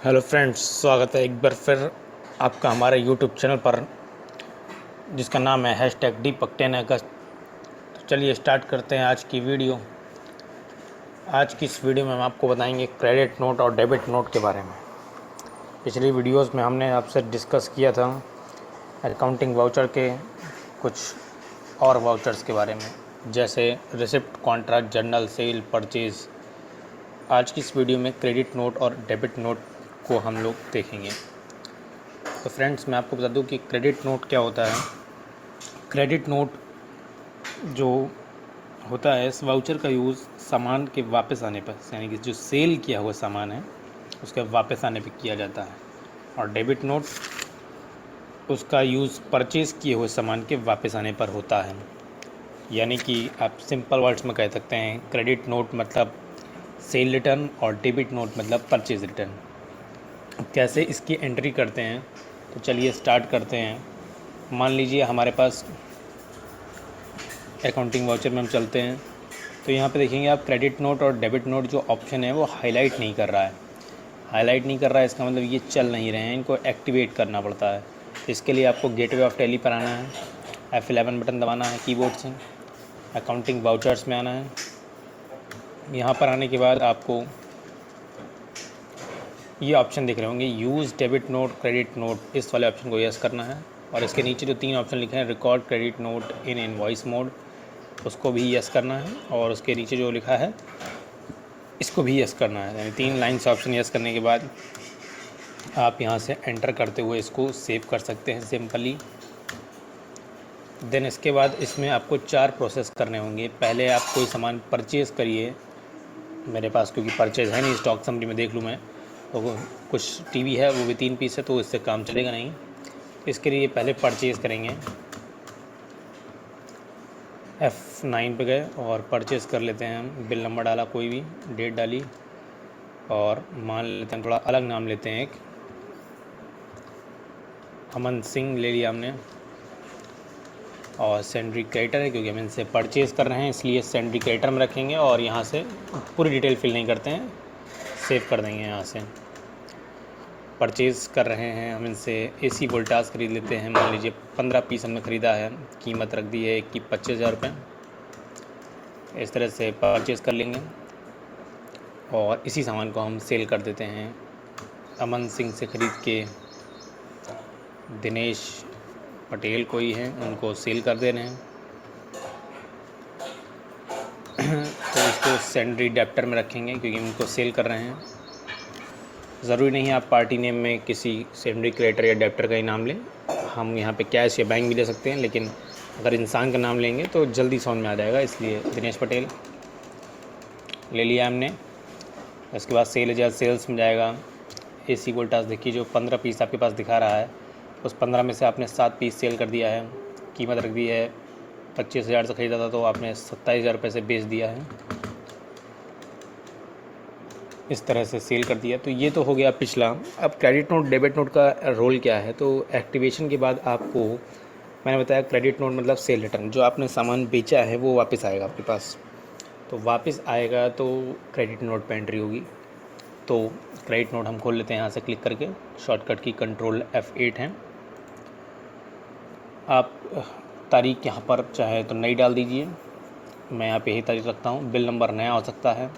Hello friends, स्वागत है एक बार फिर आपका हमारे यूट्यूब चैनल पर जिसका नाम है #D10 अगस्त। तो चलिए स्टार्ट करते हैं आज की वीडियो। आज की इस वीडियो में हम आपको बताएंगे क्रेडिट नोट और डेबिट नोट के बारे में। पिछली वीडियोस में हमने आपसे डिस्कस किया था अकाउंटिंग वाउचर के कुछ और वाउचर्स के बारे में, जैसे receipt, contract, journal, sale, purchase. आज की इस वीडियो में क्रेडिट नोट और डेबिट नोट को हम लोग देखेंगे। तो फ्रेंड्स, मैं आपको बता दूं कि क्रेडिट नोट क्या होता है। क्रेडिट नोट जो होता है, इस वाउचर का यूज़ सामान के वापस आने पर, यानी कि जो सेल किया हुआ सामान है उसके वापस आने पर किया जाता है। और डेबिट नोट उसका यूज़ परचेज़ किए हुए सामान के वापस आने पर होता है। यानी कि आप सिंपल वर्ड्स में कह सकते हैं क्रेडिट नोट मतलब सेल रिटर्न और डेबिट नोट मतलब परचेज़ रिटर्न। कैसे इसकी एंट्री करते हैं, तो चलिए स्टार्ट करते हैं। मान लीजिए हमारे पास अकाउंटिंग वाउचर में हम चलते हैं, तो यहाँ पे देखेंगे आप क्रेडिट नोट और डेबिट नोट जो ऑप्शन है वो हाईलाइट नहीं कर रहा है। हाईलाइट नहीं कर रहा है इसका मतलब ये चल नहीं रहे हैं, इनको एक्टिवेट करना पड़ता है। तो इसके लिए आपको गेटवे ऑफ टैली पर आना है, F11 बटन दबाना है कीबोर्ड से, अकाउंटिंग वाउचर्स में आना है। यहाँ पर आने के बाद आपको ये ऑप्शन दिख रहे होंगे, use debit note, credit note, इस वाले ऑप्शन को यस करना है। और इसके नीचे जो 3 ऑप्शन लिखे हैं, record credit note in invoice mode, उसको भी यस करना है। और उसके नीचे जो लिखा है इसको भी यस करना है। यानी 3 लाइन्स ऑप्शन यस करने के बाद आप यहाँ से एंटर करते हुए इसको सेव कर सकते हैं सिंपली। देन इसके बाद इसमें आपको 4 प्रोसेस करने होंगे। पहले आप कोई सामान परचेज़ करिए। मेरे पास क्योंकि परचेज़ है नहीं, स्टॉक समरी में देख लूँ मैं, तो कुछ टीवी है वो भी 3 पीस है, तो इससे काम चलेगा नहीं। इसके लिए पहले परचेज़ करेंगे। F9 पे गए और परचेज़ कर लेते हैं हम। बिल नंबर डाला, कोई भी डेट डाली, और मान लेते हैं थोड़ा अलग नाम लेते हैं, एक अमन सिंह ले लिया हमने। और सेंड्री क्रेडिटर है क्योंकि हम इनसे परचेज़ कर रहे हैं, इसलिए सेंड्री क्रेडिटर में रखेंगे। और यहाँ से पूरी डिटेल फिल नहीं करते हैं, सेव कर देंगे। यहाँ से परचेज़ कर रहे हैं हम इनसे AC वोल्टास ख़रीद लेते हैं। मान लीजिए 15 पीस हमने ख़रीदा है, कीमत रख दी है एक की 25,000 रुपये। इस तरह से परचेज़ कर लेंगे और इसी सामान को हम सेल कर देते हैं। अमन सिंह से ख़रीद के दिनेश पटेल कोई हैं, उनको सेल कर दे रहे हैं। तो इसको सेंड्री डेप्टर में रखेंगे क्योंकि उनको सेल कर रहे हैं। ज़रूरी नहीं है आप पार्टी नेम में किसी सेंड्री क्रेडिटर या डेप्टर का ही नाम लें। हम यहाँ पे कैश या बैंक भी ले सकते हैं, लेकिन अगर इंसान का नाम लेंगे तो जल्दी समझ में आ जाएगा, इसलिए दिनेश पटेल ले लिया हमने। इसके बाद सेल या सेल्स में जाएगा। AC वोल्टास देखिए, जो 15 पीस आपके पास दिखा रहा है, उस 15 में से आपने 7 पीस सेल कर दिया है। कीमत रख दी है 25,000 से ख़रीदा था, तो आपने 27,000 रुपये से बेच दिया है। इस तरह से सेल कर दिया। तो ये तो हो गया पिछला। अब क्रेडिट नोट डेबिट नोट का रोल क्या है, तो एक्टिवेशन के बाद आपको मैंने बताया क्रेडिट नोट मतलब सेल रिटर्न, जो आपने सामान बेचा है वो वापस आएगा आपके पास। तो वापस आएगा तो क्रेडिट नोट पे एंट्री होगी। तो क्रेडिट नोट हम खोल लेते हैं यहाँ से क्लिक करके, शॉर्टकट की कंट्रोल F8 है। आप तारीख यहाँ पर चाहे तो नई डाल दीजिए, मैं यहाँ पे यही तारीख रखता हूँ। बिल नंबर नया हो सकता है,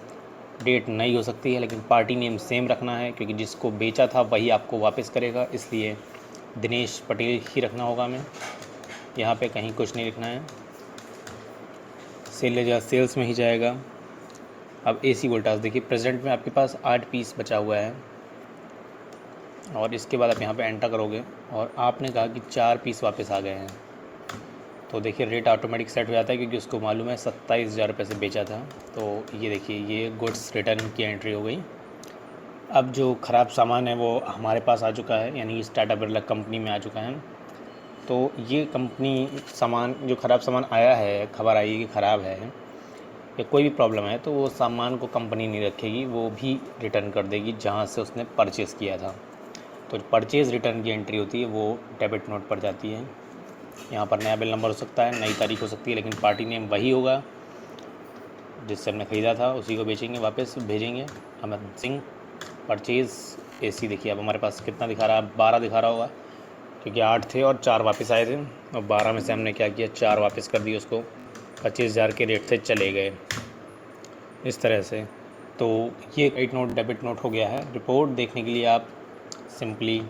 डेट नई हो सकती है, लेकिन पार्टी नेम सेम रखना है क्योंकि जिसको बेचा था वही आपको वापस करेगा, इसलिए दिनेश पटेल ही रखना होगा। हमें यहाँ पे कहीं कुछ नहीं लिखना है, सेल्स में ही जाएगा। अब AC वोल्टास देखिए, प्रेजेंट में आपके पास 8 पीस बचा हुआ है, और इसके बाद आप यहाँ पे एंटर करोगे और आपने कहा कि 4 पीस वापस आ गए हैं, तो देखिए रेट ऑटोमेटिक सेट हो जाता है क्योंकि उसको मालूम है 27,000 रुपये से बेचा था। तो ये देखिए, ये गुड्स रिटर्न की एंट्री हो गई। अब जो ख़राब सामान है वो हमारे पास आ चुका है, यानी टाटा बिरला कंपनी में आ चुका है। तो ये कंपनी सामान, जो ख़राब सामान आया है, खबर आई कि ख़राब है या कोई भी प्रॉब्लम है, तो वो सामान को कंपनी नहीं रखेगी, वो भी रिटर्न कर देगी जहाँ से उसने परचेज़ किया था। तो परचेज़ रिटर्न की एंट्री होती है वो डेबिट नोट पर जाती है। यहाँ पर नया बिल नंबर हो सकता है, नई तारीख हो सकती है, लेकिन पार्टी नेम वही होगा जिससे हमने ख़रीदा था, उसी को बेचेंगे, वापस भेजेंगे। अमन सिंह परचेज़ AC देखिए अब हमारे पास कितना दिखा रहा है, 12 दिखा रहा होगा, क्योंकि 8 थे और 4 वापस आए थे और 12 में से हमने क्या किया, 4 वापस कर दिए उसको। 25,000 के रेट से चले गए इस तरह से। तो ये क्रेडिट नोट डेबिट नोट हो गया है। रिपोर्ट देखने के लिए आप सिंपली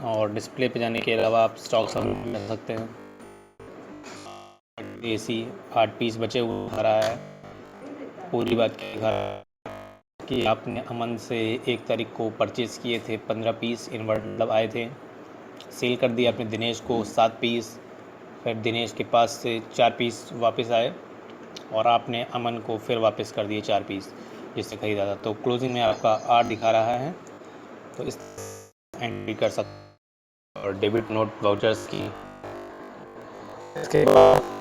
और डिस्प्ले पे जाने के अलावा आप स्टॉक समरी में जा सकते हैं। AC 8 पीस बचे हुए दिखा रहा है। पूरी बात क्या दिखा रहा है कि आपने अमन से 1 तारीख को परचेज़ किए थे 15 पीस इन्वर्ट मतलब आए थे, सेल कर दिया आपने दिनेश को 7 पीस, फिर दिनेश के पास से 4 पीस वापस आए और आपने अमन को फिर वापस कर दिए 4 पीस जिससे ख़रीदा था। तो क्लोजिंग में आपका 8 दिखा रहा है। तो इस एंट्री कर सकते और डेबिट नोट वाउचर्स की। इसके बाद